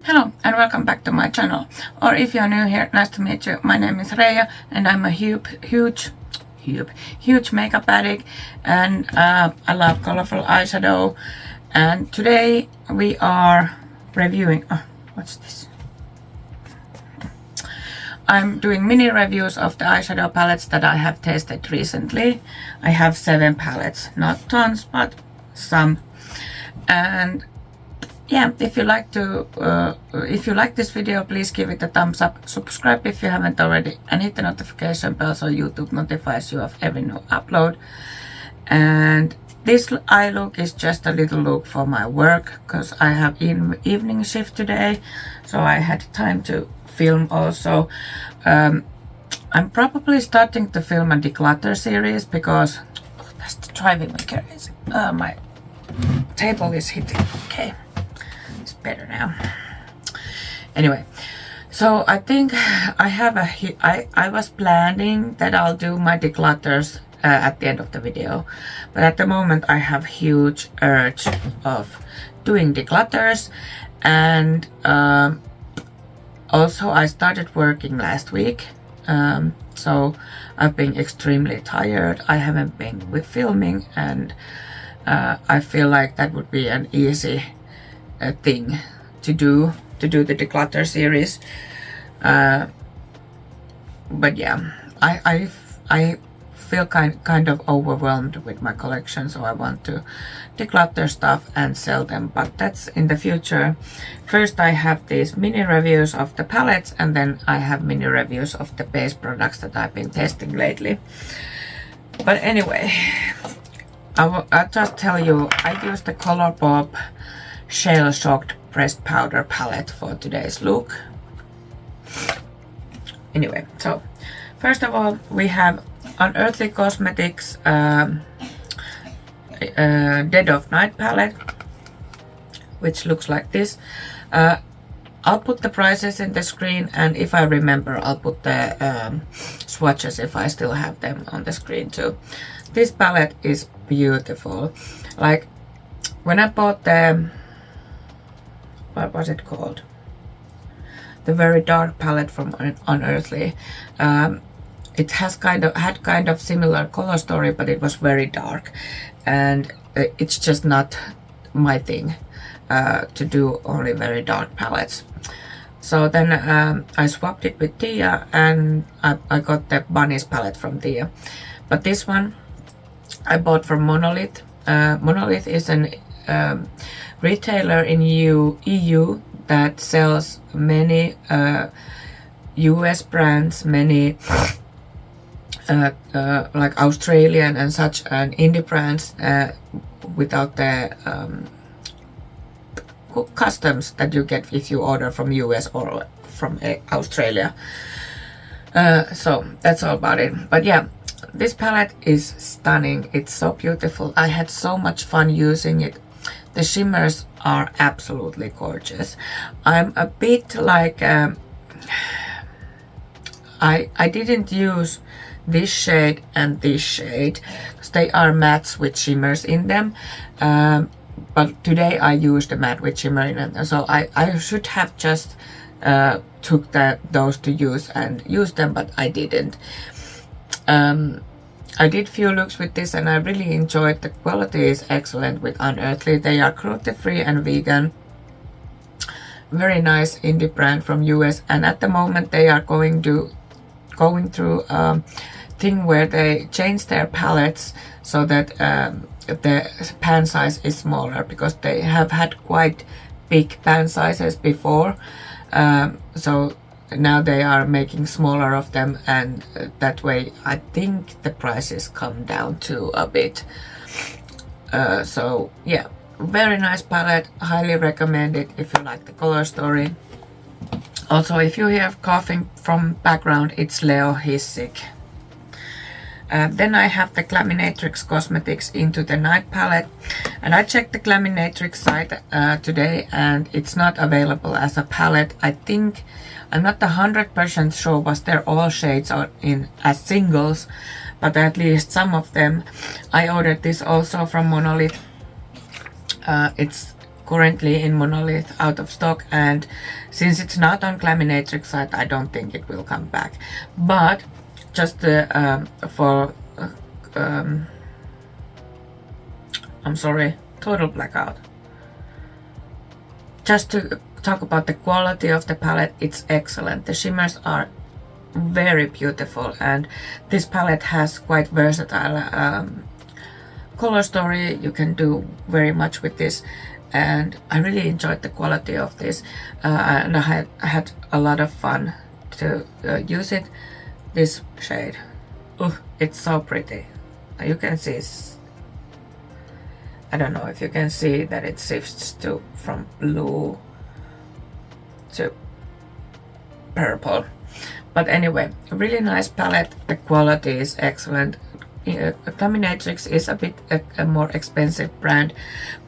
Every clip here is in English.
Hello and welcome back to my channel, or if you're new here, nice to meet you. My name is Reija and I'm a huge makeup addict, and I love colorful eyeshadow. And today we are reviewing, what's this? I'm doing mini reviews of the eyeshadow palettes that I have tasted recently. I have 7 palettes, not tons, but some. And yeah, if you like this video, please give it a thumbs up, subscribe if you haven't already, and hit the notification bell so YouTube notifies you of every new upload. And this eye look is just a little look for my work, because I have evening shift today, so I had time to film also. I'm probably starting to film a declutter series because that's driving me crazy. My table is hitting. Okay, it's better now. Anyway, so I think I was planning that I'll do my declutters at the end of the video, but at the moment I have huge urge of doing declutters. And also I started working last week, so I've been extremely tired. I haven't been with filming, and I feel like that would be an easy thing to do the declutter series. But yeah, I feel kind of overwhelmed with my collection, so I want to declutter stuff and sell them, but that's in the future. First I have these mini reviews of the palettes, and then I have mini reviews of the base products that I've been testing lately. But anyway, I'll just tell you, I used the Colourpop Shell Shocked Pressed Powder palette for today's look. Anyway, so first of all we have Unearthly Cosmetics Dead of Night palette, which looks like this. I'll put the prices in the screen, and if I remember I'll put the swatches if I still have them on the screen too. This palette is beautiful. Like when I bought the, what was it called? The very dark palette from Unearthly. It has had kind of similar color story, but it was very dark, and it's just not my thing to do only very dark palettes. So then I swapped it with Tia, and I got the Bunny's palette from Tia. But this one I bought from Monolith. Monolith is an retailer in EU that sells many US brands, many like Australian and such, and indie brands without the customs that you get if you order from US or from Australia. So that's all about it. But yeah, this palette is stunning. It's so beautiful. I had so much fun using it. The shimmers are absolutely gorgeous. I'm a bit like I didn't use this shade and this shade because they are mattes with shimmers in them, but today I used a matte with shimmer in them, so I should have just took those to use and used them, but I didn't. I did few looks with this and I really enjoyed. The quality is excellent with Unearthly. They are cruelty free and vegan. Very nice indie brand from US, and at the moment they are going through a thing where they change their palettes so that the pan size is smaller, because they have had quite big pan sizes before. So now they are making smaller of them, and that way I think the prices come down to a bit. So yeah, very nice palette, highly recommend it if you like the color story. Also, if you hear coughing from background, it's Leo, he's sick. Then I have the Glaminatrix Cosmetics Into the Night palette, and I checked the Glaminatrix site today, and it's not available as a palette. I think, I'm not 100% sure was there all shades in as singles, but at least some of them. I ordered this also from Monolith. It's currently in Monolith out of stock, and since it's not on Glaminatrix site, I don't think it will come back. But just for I'm sorry, total blackout. Just to talk about the quality of the palette, it's excellent. The shimmers are very beautiful, and this palette has quite versatile color story. You can do very much with this, and I really enjoyed the quality of this, and I had a lot of fun to use it. This shade, it's so pretty. You can see, I don't know if you can see that it shifts from blue to purple. But anyway, a really nice palette. The quality is excellent. Glaminatrix is a bit a more expensive brand,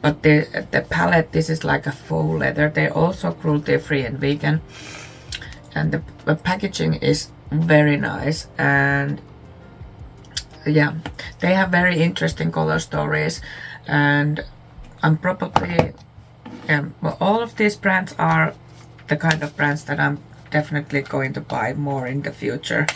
but the palette, this is like a faux leather. They're also cruelty free and vegan, and the packaging is very nice, and yeah, they have very interesting color stories, and I'm probably well, all of these brands are the kind of brands that I'm definitely going to buy more in the future.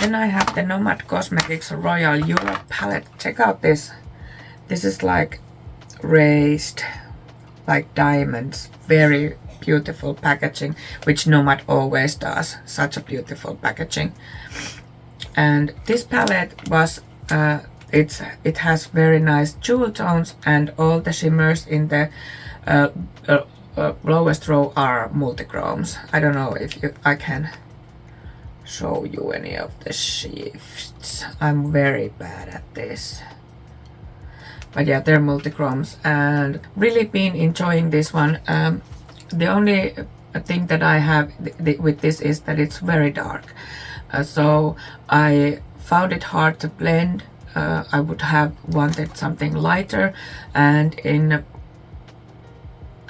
Then I have the Nomad Cosmetics Royal Europe palette. Check out this. This is like raised, like diamonds. Very beautiful packaging, which Nomad always does. Such a beautiful packaging. And this palette was, it has very nice jewel tones, and all the shimmers in the lowest row are multichromes. I don't know if I can show you any of the shifts. I'm very bad at this. But yeah, they're multichromes, and really been enjoying this one. The only thing that I have with this is that it's very dark. So I found it hard to blend. I would have wanted something lighter, and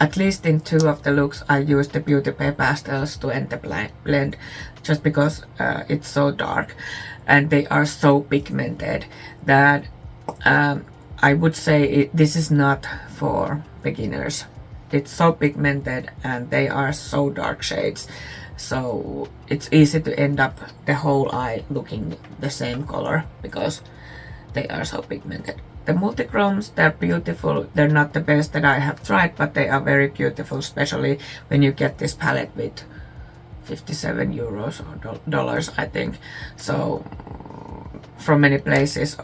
at least in 2 of the looks I used the Beauty Bay pastels to end the blend, just because it's so dark and they are so pigmented that I would say this is not for beginners. It's so pigmented and they are so dark shades, so it's easy to end up the whole eye looking the same color because they are so pigmented. The multichromes, they're beautiful. They're not the best that I have tried, but they are very beautiful, especially when you get this palette with 57 euros or dollars, I think. So from many places,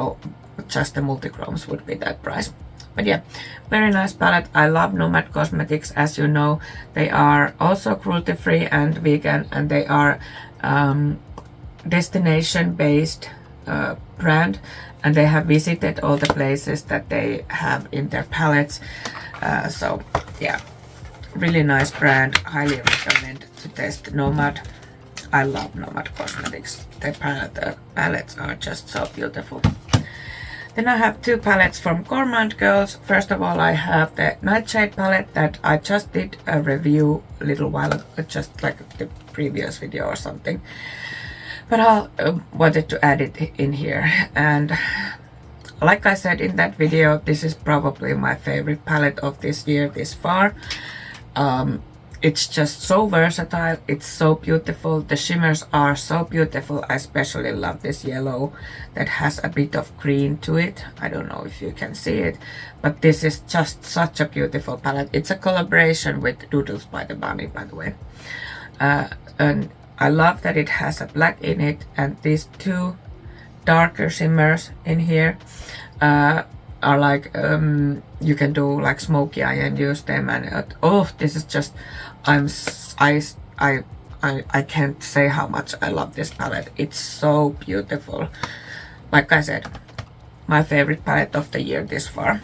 just the multichromes would be that price. But yeah, very nice palette. I love Nomad Cosmetics. As you know, they are also cruelty free and vegan, and they are destination based brand, and they have visited all the places that they have in their palettes. So yeah, really nice brand. Highly recommend to test Nomad. I love Nomad Cosmetics. Their palettes are just so beautiful. Then I have 2 palettes from Gourmande Girls. First of all, I have the Nightshade palette that I just did a review a little while ago, just like the previous video or something. But I wanted to add it in here, and like I said in that video, this is probably my favorite palette of this year this far. It's just so versatile, it's so beautiful, the shimmers are so beautiful. I especially love this yellow that has a bit of green to it. I don't know if you can see it, but this is just such a beautiful palette. It's a collaboration with Doodles by the Bunny, by the way. And I love that it has a black in it, and these 2 darker shimmers in here are like you can do like smoky eye and use them, and this is just I can't say how much I love this palette. It's so beautiful. Like I said, my favorite palette of the year this far.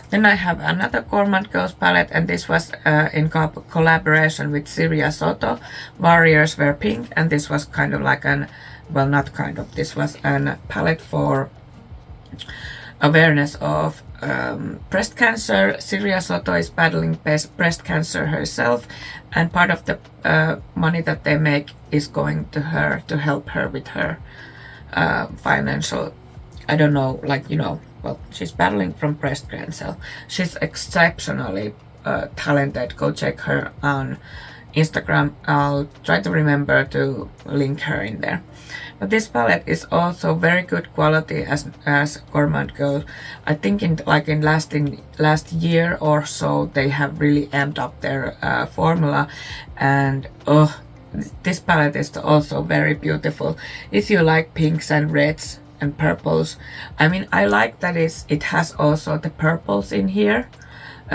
Then I have another Gourmande Girls palette, and this was in collaboration with Syria Soto. Warriors were pink, and this was kind of like this was a palette for awareness of breast cancer. Syria Soto is battling breast cancer herself, and part of the money that they make is going to her to help her with her financial, I don't know, like, you know, well, she's battling from breast cancer. She's exceptionally talented. Go check her on Instagram. I'll try to remember to link her in there. But this palette is also very good quality as Gourmande Girls. I think in last year or so they have really amped up their formula, and this palette is also very beautiful. If you like pinks and reds and purples, I mean, I like that it has also the purples in here,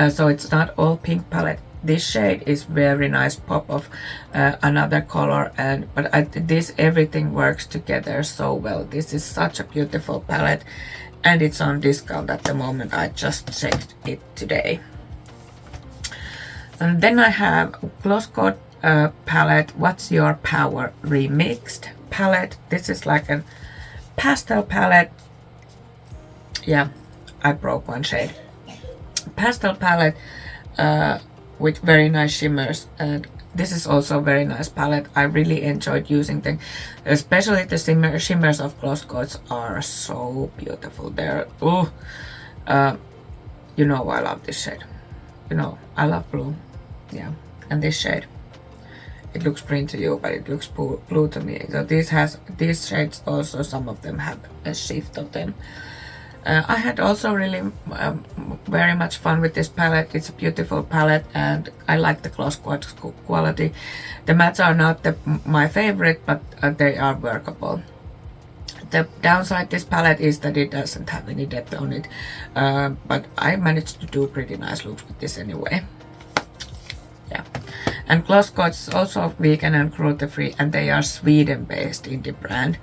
so it's not all pink palette. This shade is very nice pop of another color, but this everything works together so well. This is such a beautiful palette, and it's on discount at the moment. I just checked it today. And then I have GlossGods palette, What's Your Power Remixed palette. This is like a pastel palette. Yeah, I broke one shade. Pastel palette with very nice shimmers, and this is also a very nice palette. I really enjoyed using them, especially the shimmers of GlossGods are so beautiful. They're you know I love this shade. You know I love blue. Yeah, and this shade, it looks green to you, but it looks blue to me. So these shades also, some of them have a shift of them. I had also really very much fun with this palette. It's a beautiful palette, and I like the GlossGods quality. The mattes are not my favorite, but they are workable. The downside this palette is that it doesn't have any depth on it, but I managed to do pretty nice looks with this anyway. Yeah, and GlossGods is also vegan and cruelty-free, and they are Sweden-based indie brand.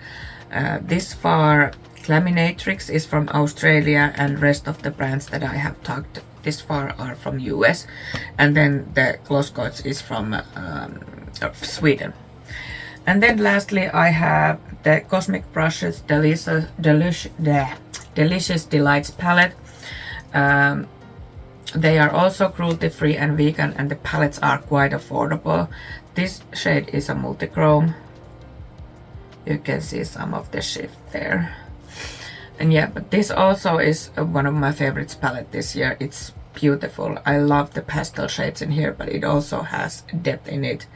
This far, Glaminatrix is from Australia, and rest of the brands that I have talked this far are from US, and then the GlossGods is from Sweden. And then lastly I have the Cosmic Brushes Delicious Delights palette. They are also cruelty free and vegan, and the palettes are quite affordable. This shade is a multi-chrome. You can see some of the shift there. And yeah, but this also is one of my favorites palette this year. It's beautiful. I love the pastel shades in here, but it also has depth in it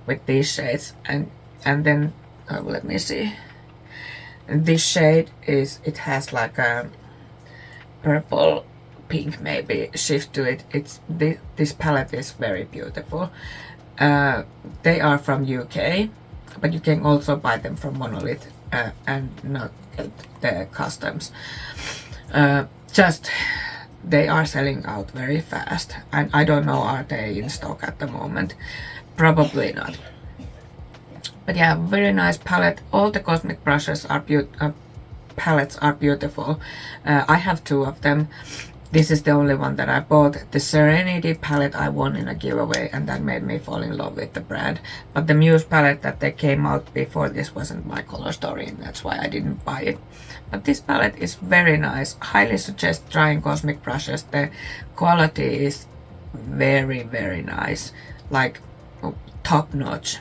with these shades. And then let me see. This shade it has like a purple pink maybe shift to it. This palette is very beautiful. They are from UK, but you can also buy them from Monolith and not get the customs. They are selling out very fast, and I don't know, are they in stock at the moment? Probably not. But yeah, very nice palette. All the Cosmic Brushes are palettes are beautiful. I have two of them. This is the only one that I bought. The Serenity palette I won in a giveaway, and that made me fall in love with the brand. But the Muse palette that they came out before this wasn't my color story, and that's why I didn't buy it. But this palette is very nice. Highly suggest trying Cosmic Brushes. The quality is very, very nice. Like top notch.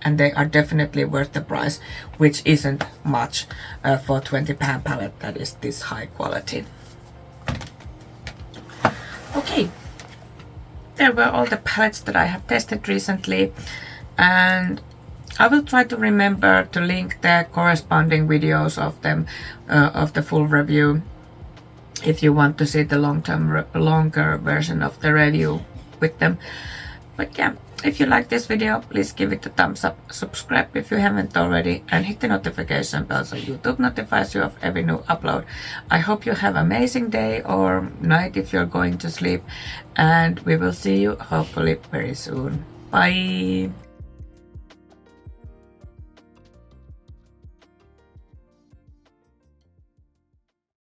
And they are definitely worth the price, which isn't much for £20 palette that is this high quality. Okay, there were all the palettes that I have tested recently, and I will try to remember to link the corresponding videos of them, of the full review, if you want to see the longer version of the review with them. But yeah, if you like this video, please give it a thumbs up, subscribe if you haven't already, and hit the notification bell so YouTube notifies you of every new upload. I hope you have an amazing day or night if you're going to sleep, and we will see you hopefully very soon. Bye!